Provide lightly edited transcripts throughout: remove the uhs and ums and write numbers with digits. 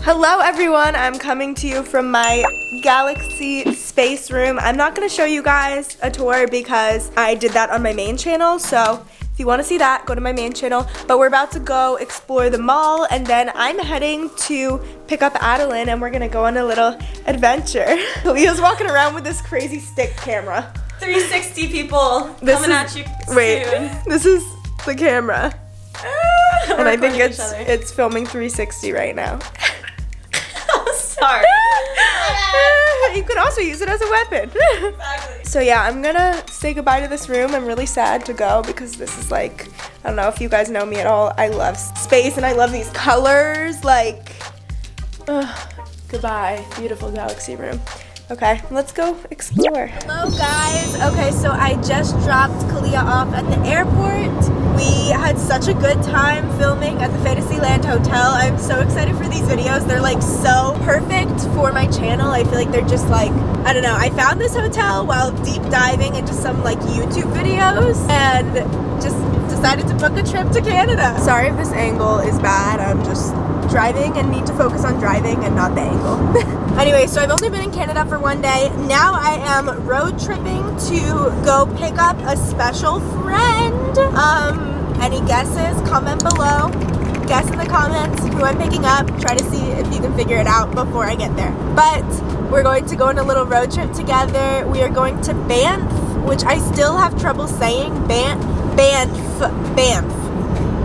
Hello everyone, I'm coming to you from my Galaxy space room. I'm not going to show you guys a tour because I did that on my main channel, so if you want to see that, go to my main channel. But we're about to go explore the mall, and then I'm heading to pick up Adelaine, and we're going to go on a little adventure. Leo's walking around with this crazy stick camera. 360 people coming at you soon. Wait, this is the camera. And I think it's filming 360 right now. Sorry. You could also use it as a weapon. Exactly. So yeah, I'm gonna say goodbye to this room. I'm really sad to go because this is like, I don't know if you guys know me at all. I love space and I love these colors. Like, goodbye, beautiful Galaxy room. Okay, let's go explore. Hello guys. Okay, so I just dropped Kalia off at the airport. We had such a good time filming at the Fantasyland Hotel. I'm so excited for these videos. They're like so perfect for my channel. I feel like they're just like, I don't know. I found this hotel while deep diving into some like YouTube videos and just decided to book a trip to Canada. Sorry if this angle is bad. I'm just driving and need to focus on driving and not the angle. Anyway, so I've only been in Canada for one day. Now I am road tripping to go pick up a special friend. Any guesses? Comment below. Guess in the comments who I'm picking up. Try to see if you can figure it out before I get there. But we're going to go on a little road trip together. We are going to Banff, which I still have trouble saying. Banff.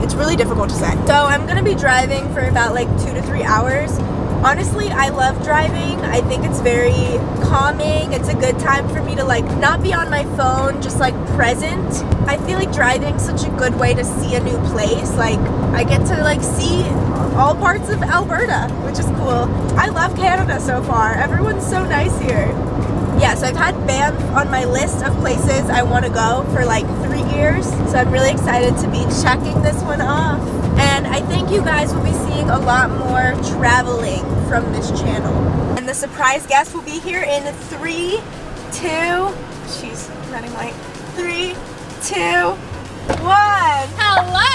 It's really difficult to say. So I'm gonna be driving for about like 2 to 3 hours. Honestly, I love driving. I think it's very calming. It's a good time for me to like not be on my phone, just like present. I feel like driving's such a good way to see a new place. Like I get to like see all parts of Alberta, which is cool. I love Canada so far. Everyone's so nice here. Yeah, so I've had Banff on my list of places I want to go for like 3 years. So I'm really excited to be checking this one off. And I think you guys will be seeing a lot more traveling from this channel. And the surprise guest will be here in 3, 2, she's running late. 3, 2, 1. Hello!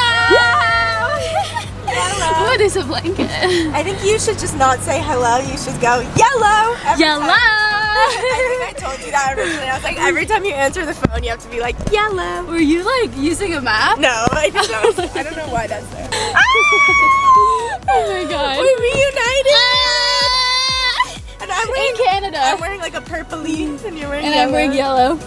Hello. What is a blanket? I think you should just not say hello. You should go yellow. Yellow! I think I told you that originally. I was like, every time you answer the phone, you have to be like, yellow. Were you like using a map? No, I think that was, I don't know why that's there. Oh my god. We reunited! And I'm in Canada. I'm wearing like a purpley and you're wearing And yellow. I'm wearing yellow.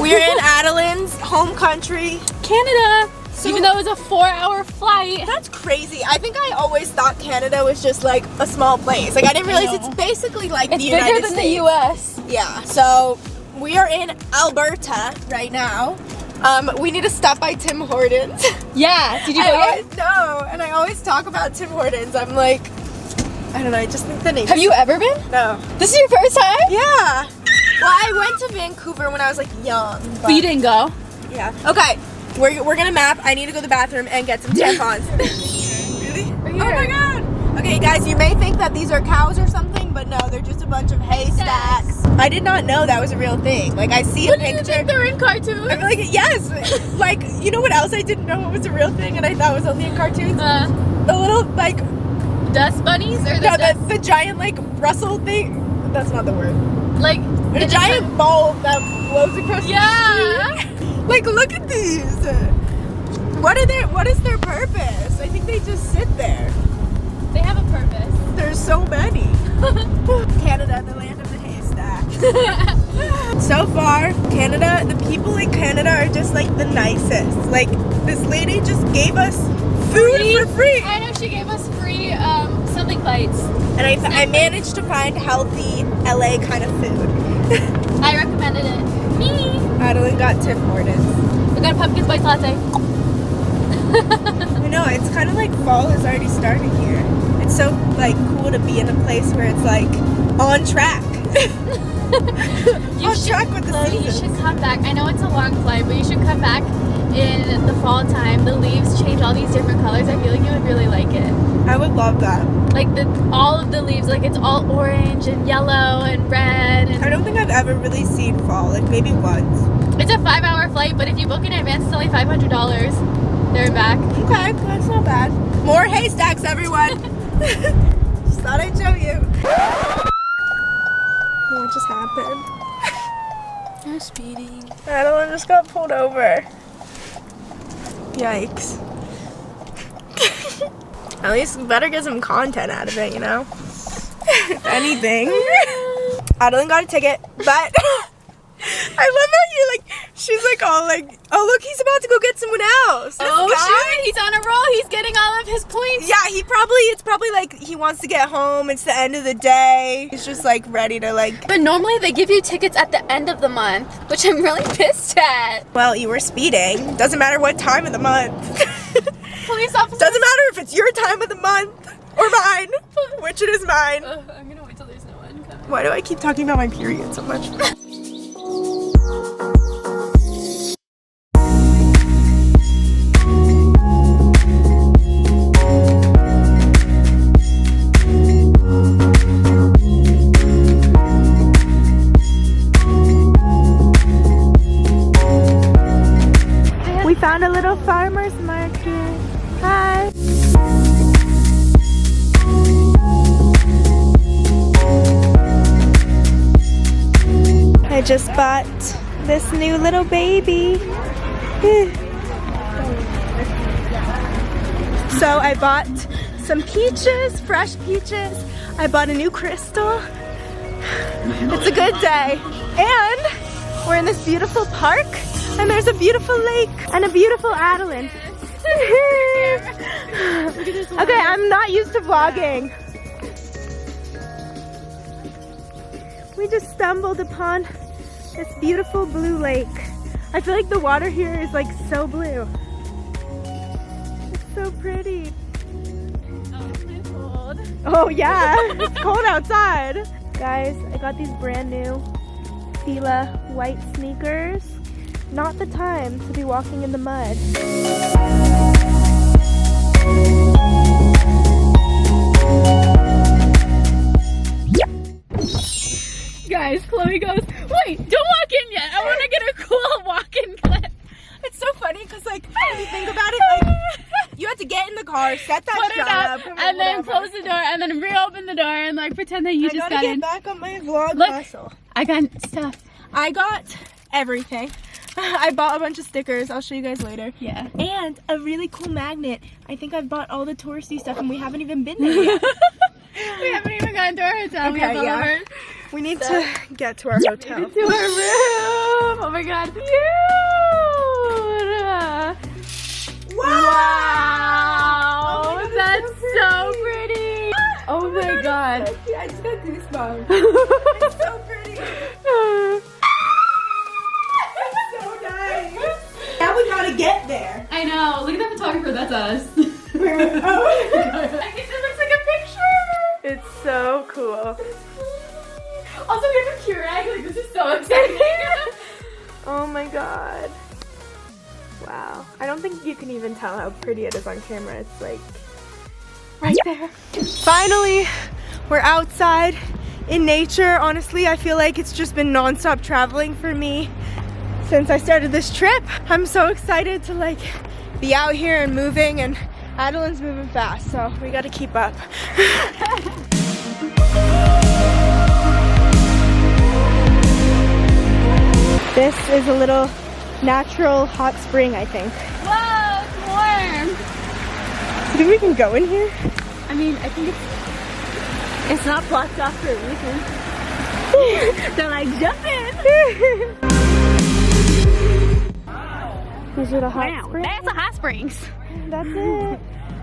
We're in Adelaine's home country. Canada. So, even though it was a 4-hour flight. That's crazy. I think I always thought Canada was just like a small place. Like I didn't realize it's basically like the United States. It's bigger than the US. Yeah. So we are in Alberta right now. We need to stop by Tim Hortons. Yeah. Did you go? No. And I always talk about Tim Hortons. I'm like, I don't know. I just think the name. Have you ever been? No. This is your first time? Yeah. Well, I went to Vancouver when I was like young. But you didn't go? Yeah. Okay. We're gonna map. I need to go to the bathroom and get some tampons. Really? We're here. Oh my god. Okay, guys, you may think that these are cows or something, but no, they're just a bunch of haystacks. I did not know that was a real thing. Like, I see a picture. What do you think they're in cartoons? I'm like, yes. Like, you know what else I didn't know was a real thing and I thought was only in cartoons? The little, like... Dust bunnies? Or the giant, like, Russell thing. That's not the word. Like... The giant bulb that blows across the street. Like, look at these. What is their purpose? I think they just sit there. They have a purpose. There's so many. Canada, the land of the haystack. So far, Canada, the people in Canada are just like the nicest. Like, this lady just gave us food for free. I know, she gave us free something bites. And I managed to find healthy LA kind of food. I recommended it. Me. Adelaine got Tim Hortons. We got a pumpkin spice latte. I know, it's kind of like fall is already starting here. It's so like cool to be in a place where it's like on track. On track with the season. You should come back. I know it's a long flight, but you should come back in the fall time. The leaves change all these different colors. I feel like you would really like it. I would love that. Like all of the leaves, like it's all orange and yellow and red. And I don't think I've ever really seen fall, like maybe once. It's a 5-hour flight, but if you book in advance, it's only $500 there and back. Okay, that's not bad. More haystacks, everyone. Just thought happened? You're speeding. Adeline just got pulled over. Yikes. At least we better get some content out of it, you know? If anything. Adeline got a ticket, but I love how she's like all like, oh look, he's about to go get someone else. Oh shoot, he's on a roll. He's getting all of his points. Yeah, it's probably like he wants to get home. It's the end of the day. He's just like ready to like. But normally they give you tickets at the end of the month, which I'm really pissed at. Well, you were speeding. Doesn't matter what time of the month. Police officers. Doesn't matter if it's your time of the month or mine, which it is mine. I'm gonna wait till there's no one coming. Why do I keep talking about my period so much? We found a little farmer's market. Hi. I just bought this new little baby. So I bought some peaches, fresh peaches. I bought a new crystal. It's a good day. And we're in this beautiful park. And there's a beautiful lake and a beautiful Adeline. Okay, I'm not used to vlogging. We just stumbled upon this beautiful blue lake. I feel like the water here is like so blue. It's so pretty. Oh, it's cold. Oh yeah, it's cold outside. Guys, I got these brand new Fila white sneakers. Not the time to be walking in the mud. Guys, Chloe goes, wait, don't walk in yet. I want to get a cool walk-in clip. It's so funny because like, when you think about it, like, you have to get in the car, set that Put it shot up, up, and then close the door, and then reopen the door, and like pretend that you just got in. I gotta get back on my vlog Look. hustle. I got stuff. I got everything. I bought a bunch of stickers. I'll show you guys later. Yeah. And a really cool magnet. I think I've bought all the touristy stuff and we haven't even been there yet. We haven't even gotten to our hotel. We have all of our We need to get to our hotel. to our room. Oh my god. Cute. Wow. Oh my God, That's so pretty. Oh my god. So cute. I just got goosebumps. It's so pretty. So nice. Now we gotta get there. I know. Look at that photographer. That's us. Oh. I guess it looks like a picture. It's so cool. Also, we have a Keurig. Like, this is so exciting. Oh my god. Wow. I don't think you can even tell how pretty it is on camera. It's like right there. Finally, we're outside in nature. Honestly, I feel like it's just been non-stop traveling for me since I started this trip. I'm so excited to like be out here and moving, and Adeline's moving fast, so we gotta keep up. This is a little natural hot spring, I think. Whoa, it's warm. Do you think we can go in here? I mean, I think it's not blocked off for a reason. They're like, jump in. These are the hot springs. That's a hot springs. That's it.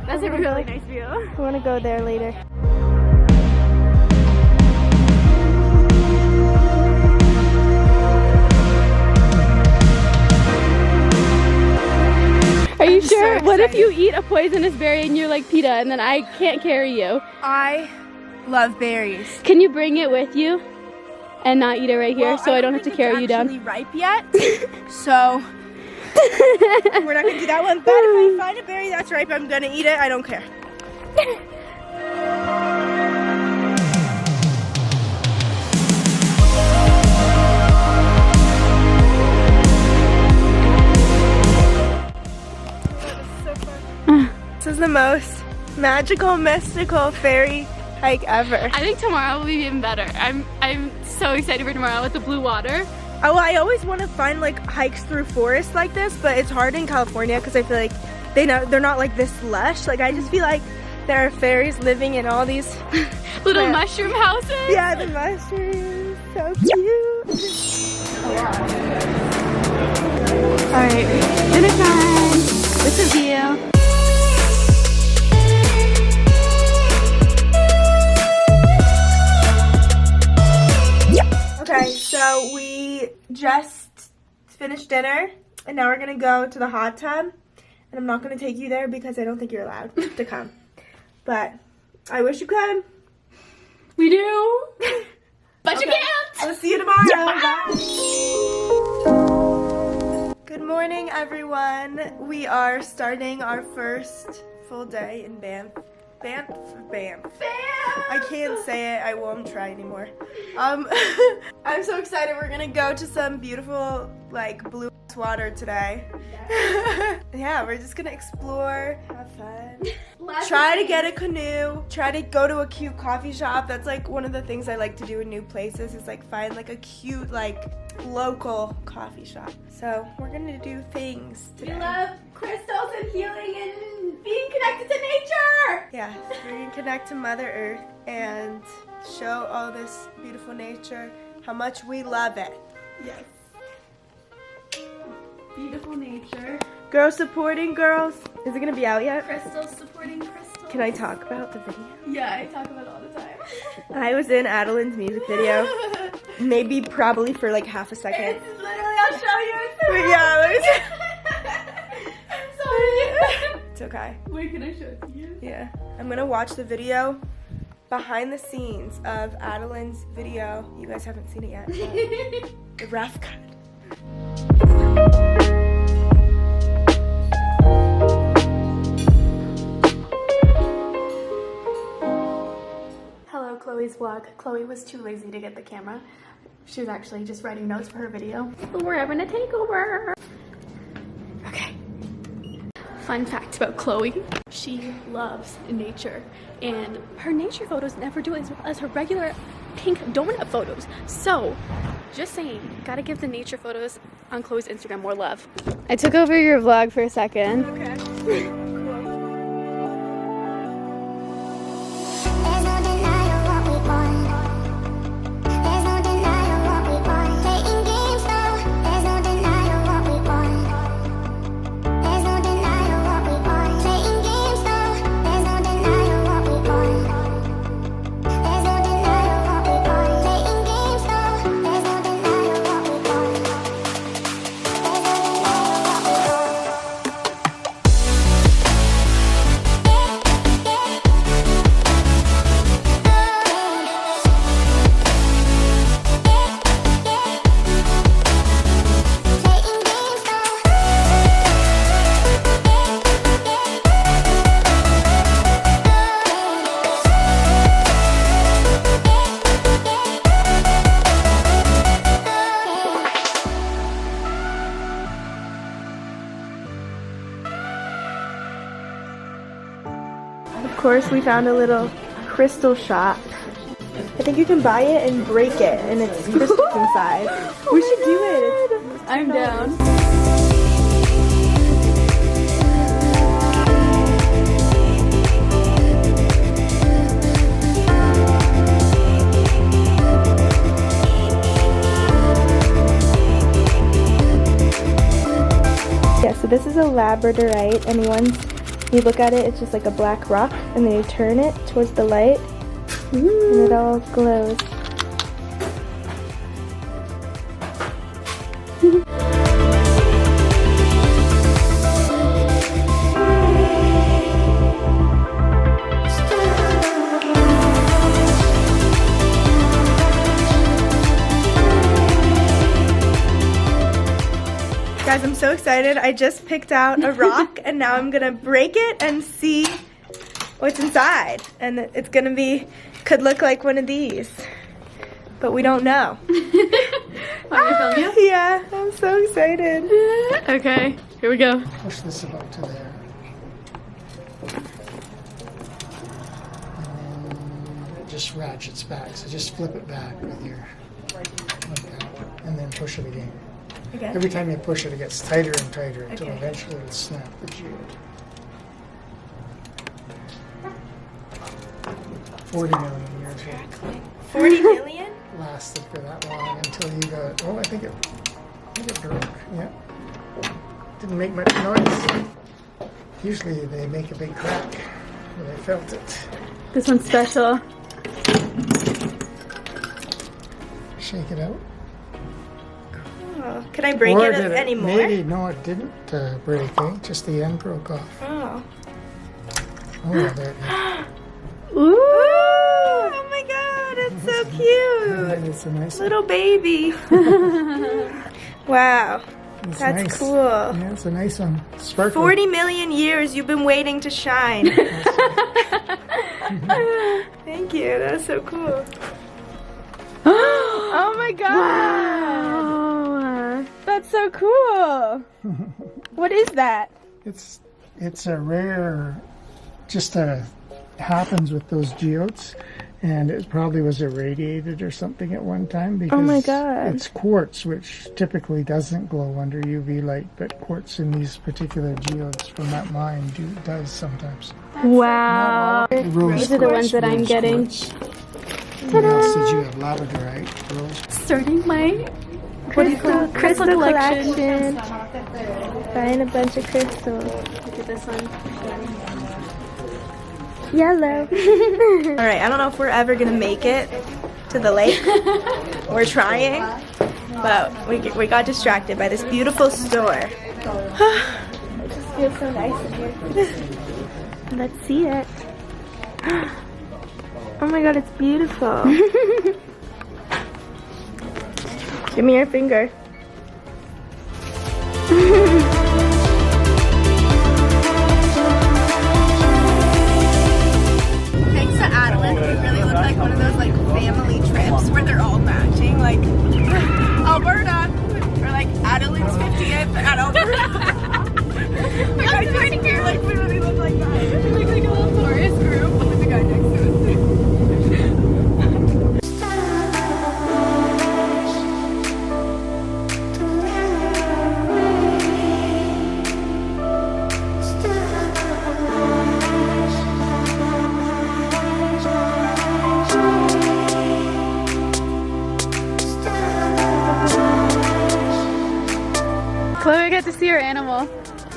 That's a really nice view. I want to go there later. Are you I'm sure? so What if excited. you eat a poisonous berry and you're like PETA and then I can't carry you? I love berries. Can you bring it with you and not eat it right here so I don't have to carry you down? It's not ripe yet, so we're not gonna do that one. But if I find a berry that's ripe, I'm gonna eat it. I don't care. This is the most magical, mystical fairy hike ever. I think tomorrow will be even better. I'm so excited for tomorrow with the blue water. Oh, I always want to find like hikes through forests like this, but it's hard in California because I feel like they're not like this lush. Like I just feel like there are fairies living in all these little mushroom houses. Yeah, the mushrooms, so cute. All right, dinner time. This is you. Okay, so we just finished dinner and now we're gonna go to the hot tub, and I'm not gonna take you there because I don't think you're allowed to come, but I wish you could. We do, but Okay. you can't. We'll see you tomorrow. Bye. Good morning, everyone. We are starting our first full day in Banff. Banff. I can't say it. I won't try anymore. I'm so excited. We're gonna go to some beautiful, like, blue water today. Yeah, we're just gonna explore, have fun, try to get a canoe, try to go to a cute coffee shop. That's like one of the things I like to do in new places, is like find like a cute, like, local coffee shop. So we're gonna do things today. We love crystals and healing and being connected to nature. Yeah, we're gonna connect to Mother Earth and show all this beautiful nature how much we love it. Yes. Beautiful nature. Girls supporting girls. Is it gonna be out yet? Crystals supporting crystals. Can I talk about the video? Yeah, I talk about it all the time. I was in Adelaine's music video. Maybe probably for like half a second. It's literally, I'll show you. But yeah, I'm sorry. it's okay. Wait, can I show it to you? Yeah. I'm gonna watch the video behind the scenes of Adelaine's video. You guys haven't seen it yet. The rough cut. Hello, Chloe's vlog. Chloe was too lazy to get the camera. She was actually just writing notes for her video. But we're having a takeover. Okay. Fun fact about Chloe. She loves nature, and her nature photos never do as well as her regular pink donut photos. So, just saying, gotta give the nature photos on Chloe's Instagram more love. I took over your vlog for a second. Okay. Of course, we found a little crystal shop. I think you can buy it and break it, and it's crystals inside. We should do it. I'm down. Yeah, so this is a labradorite, and once you look at it, it's just like a black rock, and then you turn it towards the light, and it all glows. Guys, I'm so excited. I just picked out a rock and now I'm gonna break it and see what's inside. And it's gonna be, could look like one of these, but we don't know. Yeah, I'm so excited. Okay, here we go. Push this about to there. just ratchets back. So just flip it back with your, like that, and then push it again. Okay. Every time you push it, it gets tighter and tighter until Okay. eventually it'll snap the geode. 40 million years old. 40 million? Lasted for that long until you got, oh, I think it broke. Yeah. Didn't make much noise. Usually they make a big crack when they felt it. This one's special. Shake it out. Oh, could I break Or it did anymore? Maybe, no, it didn't break, eh? Just the end broke off. Oh. Oh, there it is. Ooh! Oh my god, it's so cute. It's a nice Little baby. Wow. It's That's nice. cool. Yeah, it's a nice one. Sparkly. 40 million years you've been waiting to shine. Thank you. That's so cool. Oh my god. Wow! That's so cool. What is that? It's a rare, just happens with those geodes, and it probably was irradiated or something at one time because Oh my God. it's quartz, which typically doesn't glow under UV light, but quartz in these particular geodes from that mine does sometimes. Wow! These are the ones that I'm getting. What else did you have? Labradorite, rose. Starting my crystal collection. Buying a bunch of crystals. Look at this one. Yellow. Alright, I don't know if we're ever gonna make it to the lake. We're trying. But we got distracted by this beautiful store. It just feels so nice in here. Let's see it. Oh my god, it's beautiful. Give me your finger. Thanks to Adelaine, we really look like one of those like family trips where they're all matching, like Alberta, or like Adelaine's 50th at Alberta. I just like literally look like that. We look like a little tourist group with the guy next to us. Chloe got to see her animal.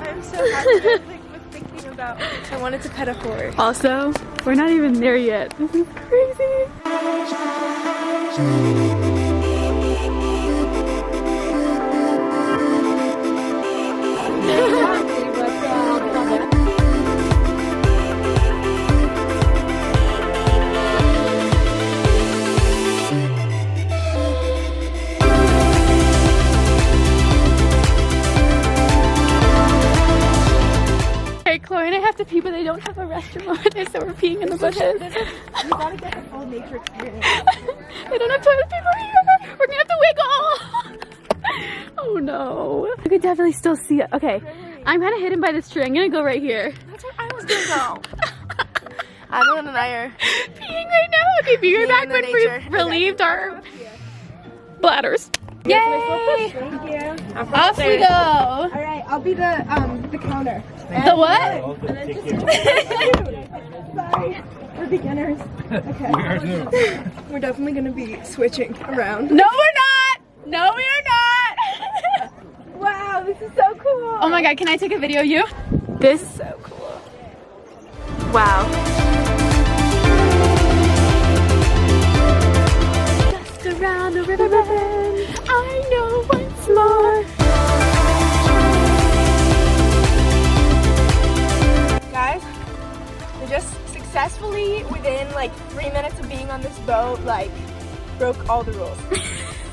I'm so happy. I was thinking about. I wanted to pet a horse. Also, we're not even there yet. This is crazy. Hey, Chloe and I have to pee, but they don't have a restroom over there, so we're peeing in the bushes. You gotta get the full nature experience. They don't have toilet paper here. We're gonna have to wiggle. Oh no. I could definitely still see it. Okay, I'm kind of hidden by this tree. I'm gonna go right here. That's where I was gonna go. Adeline and I are Peeing right now. Okay, be right Peeing back in the when nature. we've relieved our bladders. Yay! Thank you. Off we go. All right, I'll be the counter. The what? Sorry, we're beginners. Okay. We're definitely gonna be switching around. No, we're not. No, we are not. Wow, this is so cool. Oh my god, can I take a video of you? This is So cool. wow. Just around the river bend, I know once more. Guys, we just successfully, within like 3 minutes of being on this boat, like broke all the rules.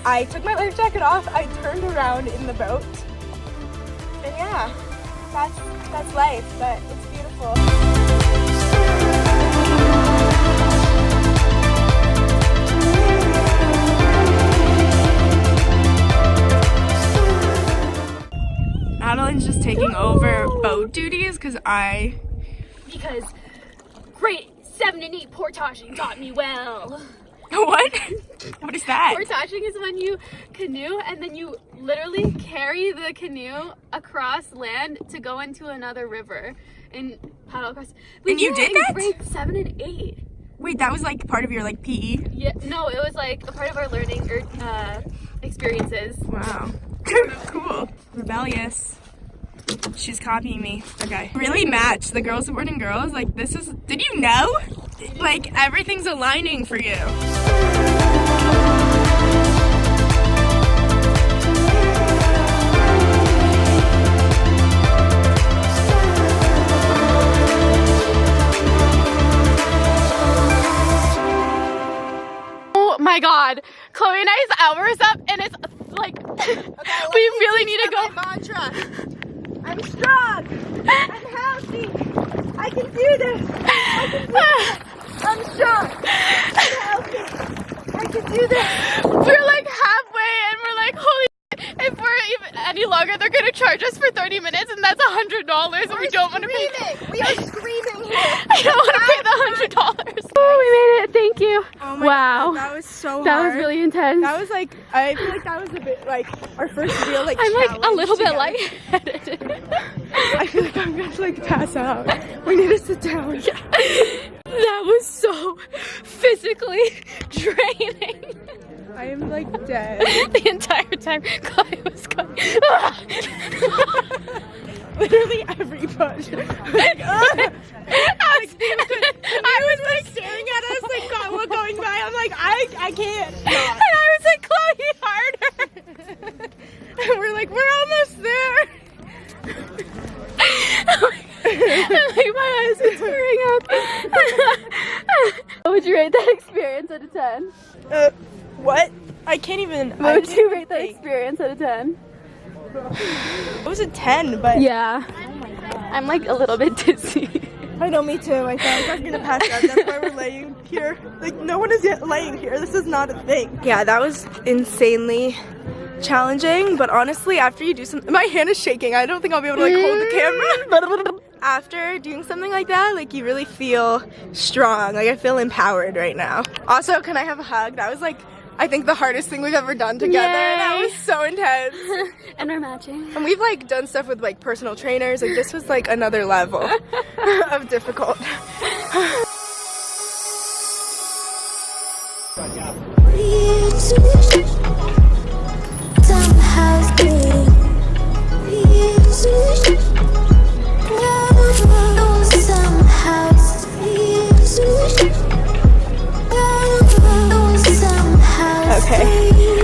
I took my life jacket off, I turned around in the boat, and yeah, that's life, but it's beautiful. Adeline's just taking over boat duties because great, 7 and 8 portaging taught me well. What? What is that? Portaging is when you canoe and then you literally carry the canoe across land to go into another river and paddle across. And you did that? In grade 7 and 8. Wait, that was like part of your like PE? Yeah, no, it was like a part of our learning experiences. Wow. Cool. Rebellious. She's copying me. Okay. Really match the girls supporting girls. Like this is, did you know? Like everything's aligning for you. Oh my god. Chloe and I's hour's up and it's like, we really need to go. Mantra. I'm strong. I'm healthy. I can do this. I can do this. I'm strong. I'm healthy. I can do this. We're like halfway and we're like, holy shit, if we're even any longer, they're gonna charge us for 30 minutes and that's $100 and we don't want to pay. We are screaming here. I don't want to pay the $100. Oh, we made it. Thank you. Oh my wow. God, that was so hard. That was really intense. That was like, I feel like that was a bit like our first real like I'm like a challenge little bit together. lightheaded. I feel like I'm gonna like pass out. We need to sit down. Yeah. That was so physically draining. I am like dead. The entire time Chloe was going. Literally every push. Like, I was like staring at us like God, going by. I'm like, I can't. And I was like, Chloe, harder. And we're like, we're almost there. Like my eyes are tearing up. What would you rate that experience out of 10? What? I can't even. What would you rate that experience out of 10? It was a 10, but Yeah. I'm like a little bit dizzy. I know, me too. I thought I was gonna pass out. That's why we're laying here. Like no one is yet laying here. This is not a thing. Yeah, that was insanely challenging. But honestly, after you do something, my hand is shaking. I don't think I'll be able to like hold the camera. After doing something like that, like you really feel strong. Like I feel empowered right now. Also, can I have a hug? That was like, I think the hardest thing we've ever done together. Yay. That was so intense. And we're matching. And we've like done stuff with like personal trainers. Like this was like another level of difficult. Okay,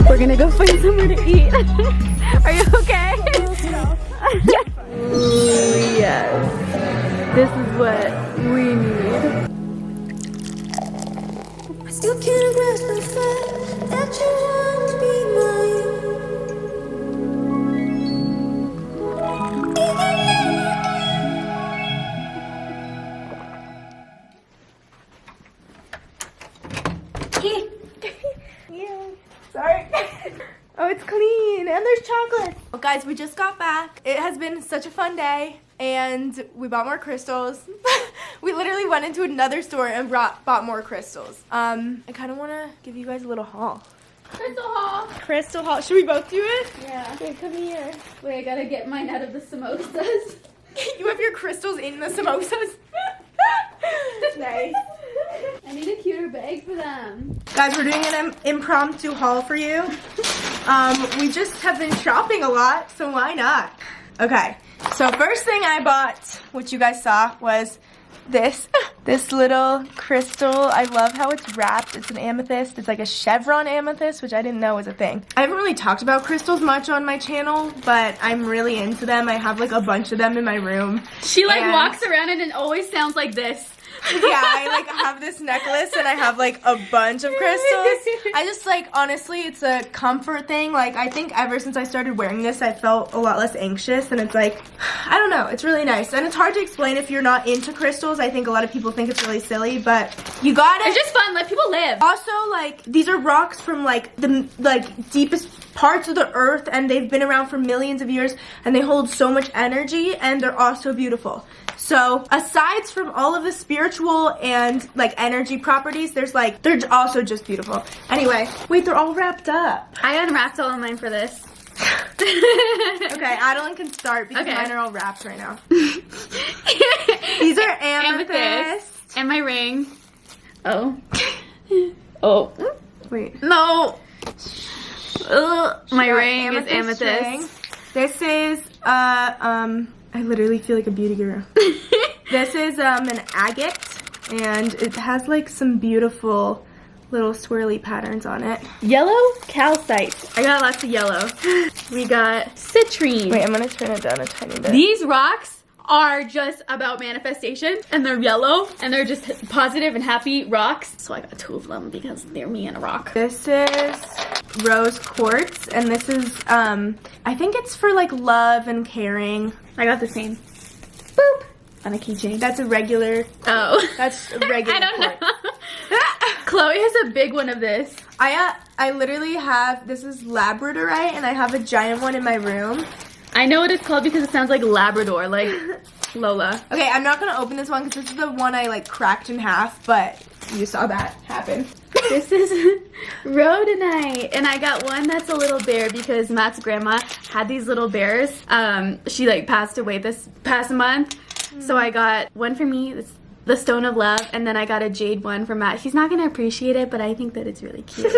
We're gonna go find somewhere to eat. Are you okay? Yes. This is what we need. I still can't grasp the fact that you want to be mine. Sorry. Oh, it's clean and there's chocolate. Well, guys, we just got back. It has been such a fun day and we bought more crystals. We literally went into another store and bought more crystals. I kind of want to give you guys a little haul. Crystal haul. Crystal haul. Should we both do it? Yeah. Okay, come here. Wait, I gotta get mine out of the samosas. You have your crystals in the samosas. Nice. I need a cuter bag for them. Guys, we're doing an impromptu haul for you. We just have been shopping a lot, so why not? Okay, so first thing I bought, which you guys saw, was this little crystal. I love how it's wrapped. It's an amethyst. It's like a chevron amethyst, which I didn't know was a thing. I haven't really talked about crystals much on my channel, but I'm really into them. I have like a bunch of them in my room. She like And- walks around and it always sounds like this. Yeah, I like have this necklace and I have like a bunch of crystals. I just like, honestly, it's a comfort thing. Like I think ever since I started wearing this, I felt a lot less anxious and it's like, I don't know, it's really nice. And it's hard to explain if you're not into crystals. I think a lot of people think it's really silly, but you got it. It's just fun, let people live. Also, like, these are rocks from like the deepest parts of the earth and they've been around for millions of years and they hold so much energy and they're also beautiful. So aside from all of the spiritual and like energy properties, there's like, they're also just beautiful. Anyway, wait, they're all wrapped up. I unwrapped all of mine for this. Okay, Adeline can start because mine are all wrapped right now. These are amethyst. And my ring. Oh. Oh. Wait. No. My ring is amethyst. Ring. This is I literally feel like a beauty guru. This is an agate, and it has like some beautiful little swirly patterns on it. Yellow calcite. I got lots of yellow. We got citrine. Wait, I'm gonna turn it down a tiny bit. These rocks are just about manifestation, and they're yellow, and they're just positive and happy rocks. So I got 2 of them because they're me and a rock. This is rose quartz, and this is I think it's for like love and caring. I got the same. Boop. On a keychain. That's a regular. Oh. That's a regular. I don't quartz. know. Chloe has a big one of this. I literally have, this is labradorite, and I have a giant one in my room. I know what it's called because it sounds like Labrador, like Lola. Okay, I'm not gonna open this one because this is the one I like cracked in half, but you saw that happen. This is rhodonite, and I got one that's a little bear because Matt's grandma had these little bears. She like passed away this past month, so I got one for me. It's the Stone of Love, and then I got a jade one for Matt. He's not gonna appreciate it, but I think that it's really cute.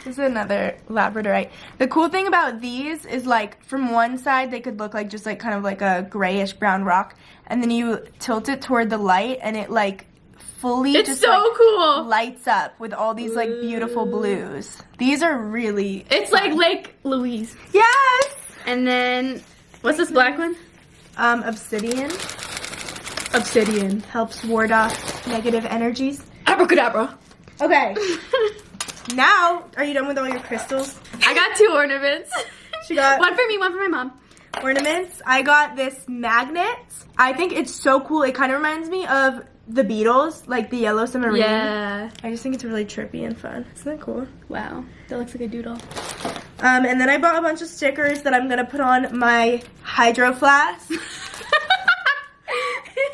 This is another labradorite. The cool thing about these is like from one side they could look like just like kind of like a grayish brown rock, and then you tilt it toward the light and it like fully It's just so like cool. lights up with all these like beautiful blues. These are really It's fun. like Lake Louise. Yes! And then what's this black one? Obsidian. Obsidian. Helps ward off negative energies. Abracadabra. Okay. Now, are you done with all your crystals? I got 2 ornaments. She got one for me, one for my mom. ornaments. I got this magnet. I think it's so cool. It kind of reminds me of the Beatles, like the Yellow Submarine. Yeah. I just think it's really trippy and fun. Isn't that cool? Wow. That looks like a doodle. And then I bought a bunch of stickers that I'm going to put on my hydro flask.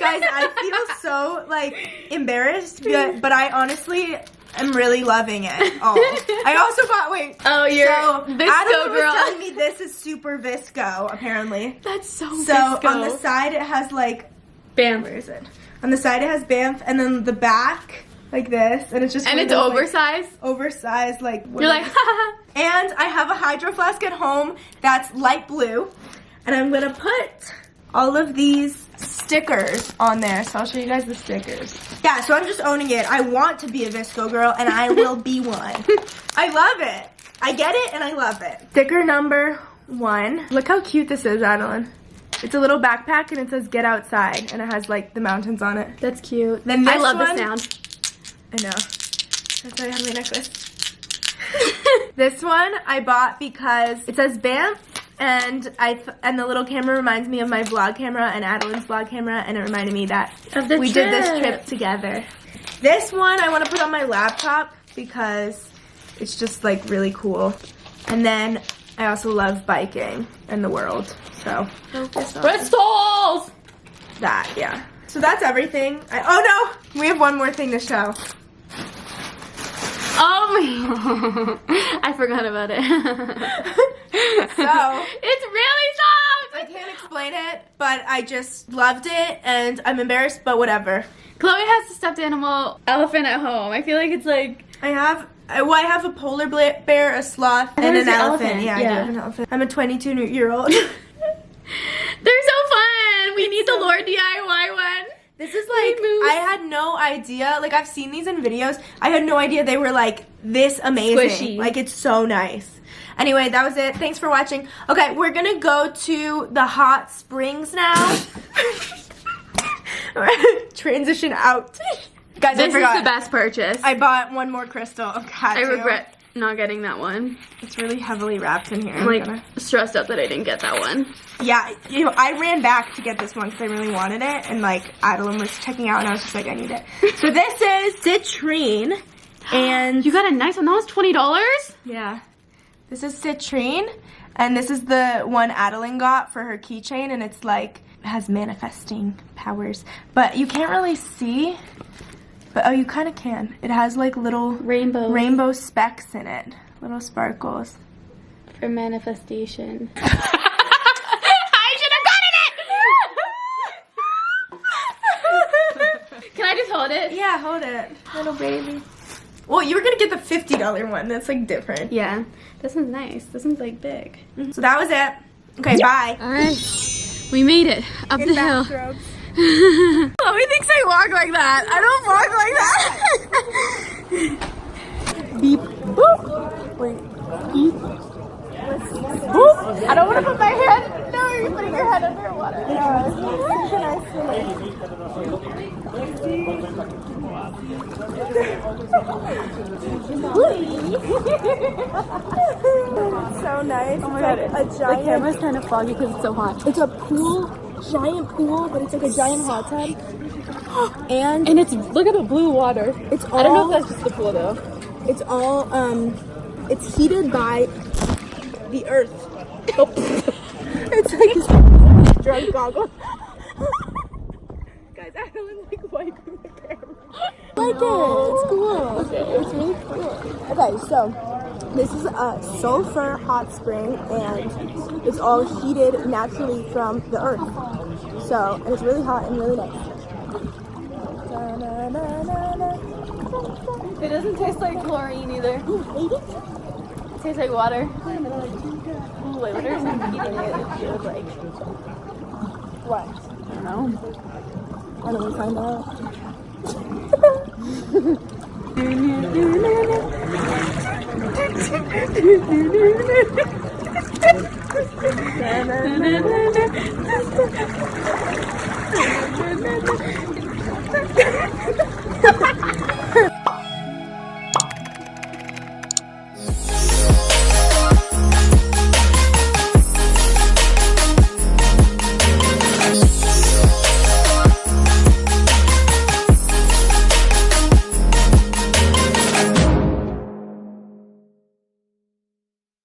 Guys, I feel so, like, embarrassed, but I honestly am really loving it all. I also got, wait. Oh, you're so Visco Adam was girl. telling me this is super visco, apparently. That's so So Visco. on the side it has, like, Bam. where is it? On the side it has Banff, and then the back, like this, and it's just And one it's of those, like, oversized. oversized, like, You're like, ha and I have a hydro flask at home that's light blue, and I'm gonna put all of these stickers on there, so I'll show you guys the stickers. Yeah, so I'm just owning it. I want to be a Visco girl, and I will be one. I love it. I get it, and I love it. Sticker number 1. Look how cute this is, Adeline. It's a little backpack, and it says "Get Outside," and it has like the mountains on it. That's cute. Then this I love one, the sound. I know. That's why I have my necklace. This one I bought because it says Banff, and the little camera reminds me of my vlog camera and Adeline's vlog camera, and it reminded me that we did this trip together. This one I want to put on my laptop because it's just like really cool. And then I also love biking and the world, so focus on Crystals! that, yeah. So that's everything. Oh no, we have one more thing to show. Oh my, I forgot about it. So it's really soft! I can't explain it, but I just loved it, and I'm embarrassed, but whatever. Chloe has a stuffed animal elephant at home. I feel like it's like... I have a polar bear, a sloth, and there's an an elephant. elephant, Yeah, I yeah. do have an elephant. I'm a 22-year-old. They're so fun! We need the Lord DIY one. This is like, I had no idea, like I've seen these in videos, I had no idea they were like this amazing. Squishy. Like it's so nice. Anyway, that was it. Thanks for watching. Okay, we're gonna go to the hot springs now. Transition out. Guys, This I forgot. is the best purchase. I bought one more crystal. I regret not getting that one. It's really heavily wrapped in here. I'm like stressed out that I didn't get that one. Yeah, you know, I ran back to get this one because I really wanted it, and like Adeline was checking out, and I was just like, I need it. So this is citrine, and You got a nice one. That was $20? yeah, this is citrine, and this is the one Adeline got for her keychain, and it's like has manifesting powers. But you can't really see. But oh, you kind of can. It has like little rainbow specks in it. Little sparkles. For manifestation. I should have gotten it! Can I just hold it? Yeah, hold it. Little baby. Well, you were gonna get the $50 one. That's like different. Yeah. This one's nice. This one's like big. So that was it. Okay, bye. Alright. We made it. Up the hill. Chloe thinks I walk like that. I don't walk like that. Beep. Boop. Wait. Beep. Boop. I don't want to put my head. No, you're putting your head underwater. It's so nice. Oh my god, a giant. The camera's kind of foggy because it's so hot. It's a pool, giant pool, but it's like a giant hot tub. And it's, look at the blue water. It's all, I don't know if that's just the pool though. It's all, it's heated by the earth. Oh. It's like drunk goggles. Guys, I don't like wiping the camera. Like it. It's cool. Okay. It's really cool. Okay, so this is a sulfur hot spring, and it's all heated naturally from the earth. So, and it's really hot and really nice. It doesn't taste like chlorine either. It tastes like water. Ooh, I wonder if I'm eating it. It feels like. What? I don't know. Why don't we find out?